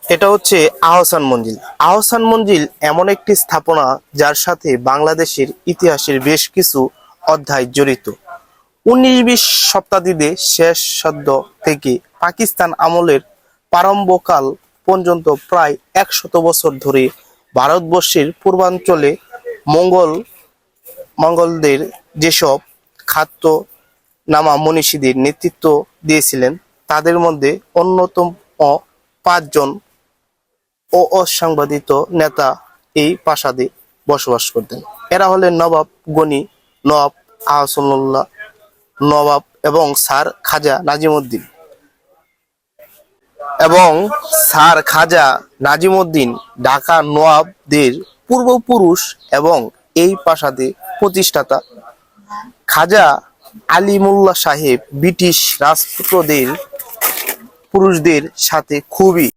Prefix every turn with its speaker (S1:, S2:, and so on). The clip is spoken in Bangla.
S1: এটা হচ্ছে আহসান মঞ্জিল। আহসান মঞ্জিল এমন একটি স্থাপনা যার সাথে বাংলাদেশের ইতিহাসের বেশ কিছু অধ্যায় জড়িত। 19-20 শতাব্দীতে শেষ শতক থেকে পাকিস্তান আমলের প্রারম্ভকাল পর্যন্ত প্রায় 100 বছর ধরে ভারতবর্ষের পূর্বাঞ্চলে মঙ্গলদের যেসব খ্যাতনামা মনীষীদের নেতৃত্ব দিয়েছিলেন তাদের মধ্যে অন্যতম 5 জন অসাংবাদিত নেতা এই প্রাসাদে বসবাস করতেন। এরা হলেন নবাব গনি, নবাব আহসানুল্লাহ, নবাব এবং স্যার খাজা নাজিমুদ্দিন ঢাকা নবাবদের পূর্বপুরুষ এবং এই প্রাসাদের প্রতিষ্ঠাতা। খাজা আলিমুল্লাহ সাহেব ব্রিটিশ পুরুষদের সাথে খুবই